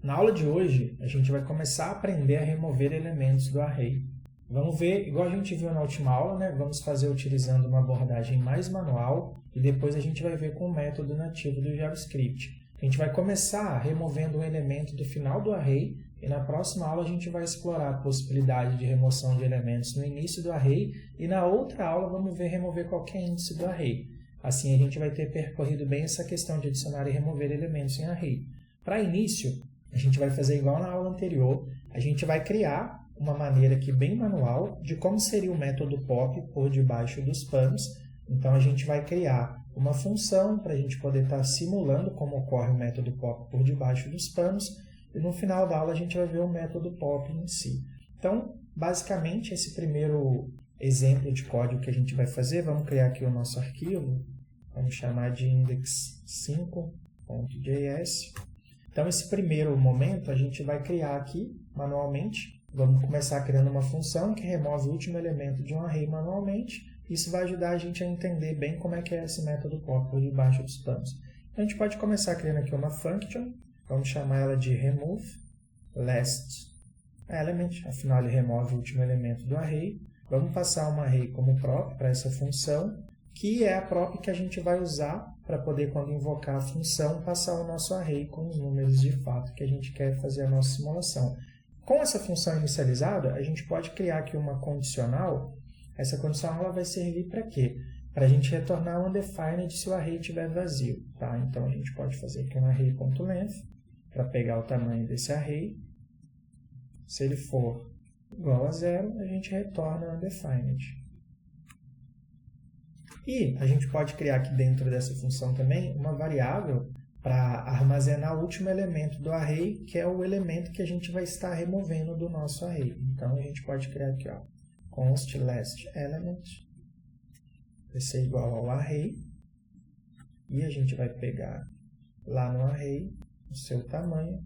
Na aula de hoje, a gente vai começar a aprender a remover elementos do array. Vamos ver, igual a gente viu na última aula, né? Vamos fazer utilizando uma abordagem mais manual e depois a gente vai ver com o método nativo do JavaScript. A gente vai começar removendo um elemento do final do array e na próxima aula a gente vai explorar a possibilidade de remoção de elementos no início do array e na outra aula vamos ver remover qualquer índice do array. Assim a gente vai ter percorrido bem essa questão de adicionar e remover elementos em array. Para início, a gente vai fazer igual na aula anterior, a gente vai criar uma maneira aqui bem manual de como seria o método pop por debaixo dos panos. Então a gente vai criar uma função para a gente poder estar simulando como ocorre o método pop por debaixo dos panos e no final da aula a gente vai ver o método pop em si. Então, basicamente, esse primeiro exemplo de código que a gente vai fazer, vamos criar aqui o nosso arquivo, vamos chamar de index5.js. Então, esse primeiro momento a gente vai criar aqui manualmente. Vamos começar criando uma função que remove o último elemento de um array manualmente. Isso vai ajudar a gente a entender bem como é que é esse método pop por debaixo dos panos. A gente pode começar criando aqui uma function. Vamos chamar ela de remove last element. Afinal, ele remove o último elemento do array. Vamos passar uma array como prop para essa função, que é a prop que a gente vai usar para poder, quando invocar a função, passar o nosso array com os números de fato que a gente quer fazer a nossa simulação. Com essa função inicializada, a gente pode criar aqui uma condicional. Essa condicional ela vai servir para quê? Para a gente retornar um undefined se o array estiver vazio. Tá? Então, a gente pode fazer aqui um array.length para pegar o tamanho desse array. Se ele for igual a 0, a gente retorna undefined. E a gente pode criar aqui dentro dessa função também uma variável para armazenar o último elemento do array, que é o elemento que a gente vai estar removendo do nosso array. Então, a gente pode criar aqui, ó, const last element, vai ser igual ao array, e a gente vai pegar lá no array o seu tamanho,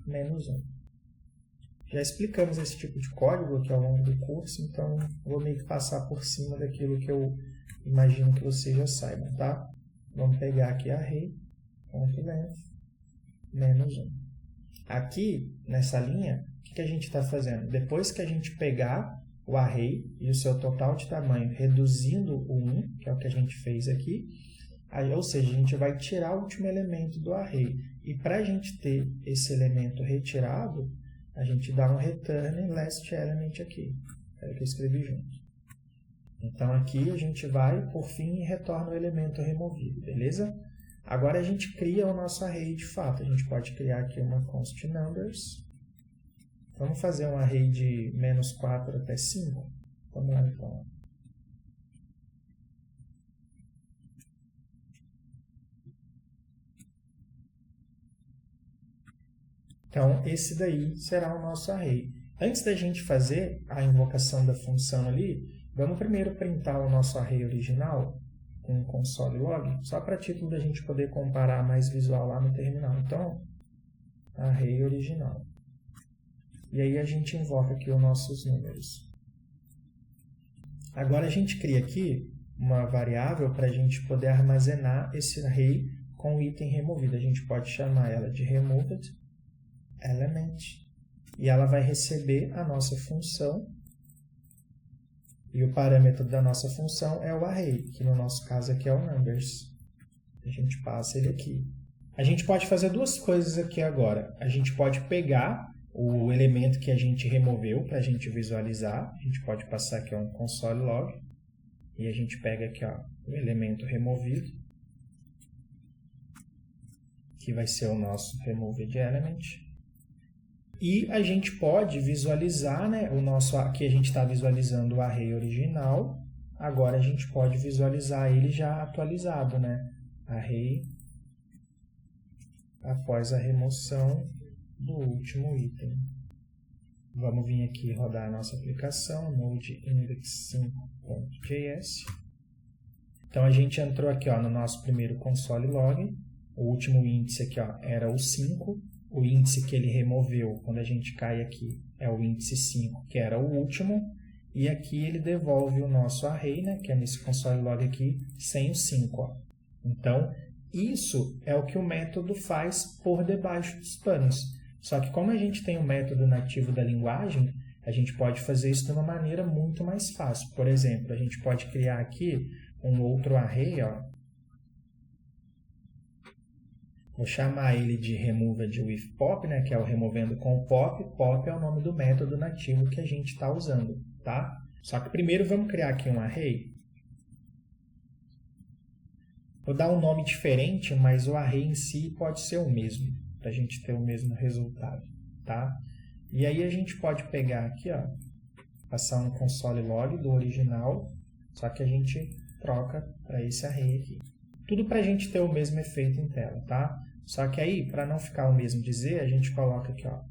menos 1. Já explicamos esse tipo de código aqui ao longo do curso, então vou meio que passar por cima daquilo que eu imagino que vocês já saibam, tá? Vamos pegar aqui array.length menos 1. Aqui, nessa linha, o que a gente está fazendo? Depois que a gente pegar o array e o seu total de tamanho reduzindo o 1, que é o que a gente fez aqui, aí, ou seja, a gente vai tirar o último elemento do array. E para a gente ter esse elemento retirado, a gente dá um return last element aqui. É o que eu escrevi junto. Então aqui a gente vai, por fim, e retorna o elemento removido, beleza? Agora a gente cria o nosso array de fato. A gente pode criar aqui uma const numbers. Vamos fazer um array de menos 4 até 5? Vamos lá então. Então, esse daí será o nosso array. Antes da gente fazer a invocação da função ali, vamos primeiro printar o nosso array original com o console log, só para título da gente poder comparar mais visual lá no terminal. Então, array original. E aí a gente invoca aqui os nossos números. Agora a gente cria aqui uma variável para a gente poder armazenar esse array com o item removido. A gente pode chamar ela de removed element e ela vai receber a nossa função. E o parâmetro da nossa função é o array, que no nosso caso aqui é o numbers. A gente passa ele aqui. A gente pode fazer duas coisas aqui agora. A gente pode pegar o elemento que a gente removeu para a gente visualizar. A gente pode passar aqui um console log. E a gente pega aqui ó, o elemento removido, que vai ser o nosso removed element. E a gente pode visualizar, né, o nosso, aqui a gente está visualizando o array original, agora a gente pode visualizar ele já atualizado, né? Array após a remoção do último item. Vamos vir aqui rodar a nossa aplicação, node index5.js. Então a gente entrou aqui ó, no nosso primeiro console log, o último índice aqui ó, era o 5. O índice que ele removeu, quando a gente cai aqui, é o índice 5, que era o último. E aqui ele devolve o nosso array, né, que é nesse console log aqui, sem o 5. Ó. Então, isso é o que o método faz por debaixo dos panos. Só que como a gente tem um método nativo da linguagem, a gente pode fazer isso de uma maneira muito mais fácil. Por exemplo, a gente pode criar aqui um outro array, ó. Vou chamar ele de removed with pop, né, que é o removendo com o pop. Pop é o nome do método nativo que a gente está usando, tá? Só que primeiro vamos criar aqui um array. Vou dar um nome diferente, mas o array em si pode ser o mesmo, para a gente ter o mesmo resultado, tá? E aí a gente pode pegar aqui, ó, passar um console log do original, só que a gente troca para esse array aqui. Tudo para a gente ter o mesmo efeito em tela, tá? Só que aí, para não ficar o mesmo dizer, a gente coloca aqui, ó,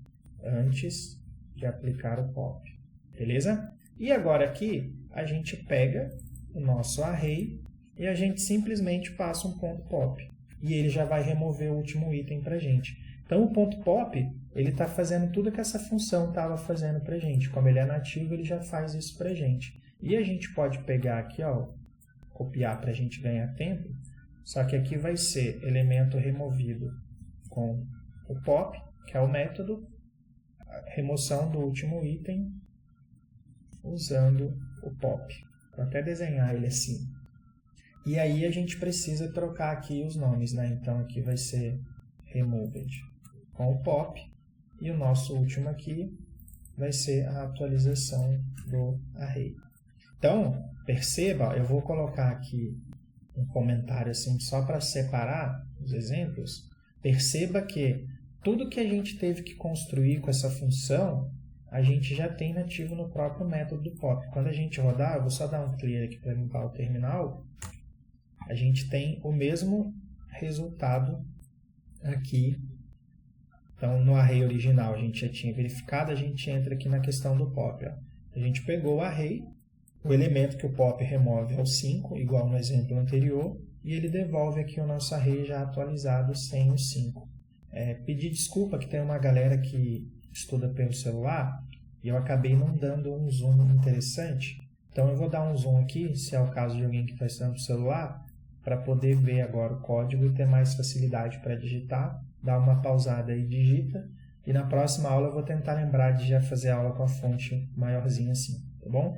antes de aplicar o pop, beleza? E agora aqui, a gente pega o nosso array e a gente simplesmente passa um ponto pop. E ele já vai remover o último item para a gente. Então, o ponto pop, ele está fazendo tudo que essa função estava fazendo para a gente. Como ele é nativo, ele já faz isso para a gente. E a gente pode pegar aqui, ó, copiar para a gente ganhar tempo. Só que aqui vai ser elemento removido com o pop, que é o método, remoção do último item usando o pop. Vou até desenhar ele assim. E aí a gente precisa trocar aqui os nomes, né? Então aqui vai ser removed com o pop e o nosso último aqui vai ser a atualização do array. Então, perceba, eu vou colocar aqui um comentário assim só para separar os exemplos. Perceba que tudo que a gente teve que construir com essa função, a gente já tem nativo no próprio método do pop. Quando a gente rodar, eu vou só dar um clear aqui para limpar o terminal, a gente tem o mesmo resultado aqui. Então, no array original a gente já tinha verificado, a gente entra aqui na questão do pop. Ó. A gente pegou o array, o elemento que o pop remove é o 5, igual no exemplo anterior, e ele devolve aqui o nosso array já atualizado sem o 5. Pedir desculpa que tem uma galera que estuda pelo celular e eu acabei não dando um zoom interessante. Então eu vou dar um zoom aqui, se é o caso de alguém que está estudando pelo celular, para poder ver agora o código e ter mais facilidade para digitar. Dá uma pausada e digita. E na próxima aula eu vou tentar lembrar de já fazer a aula com a fonte maiorzinha assim, tá bom?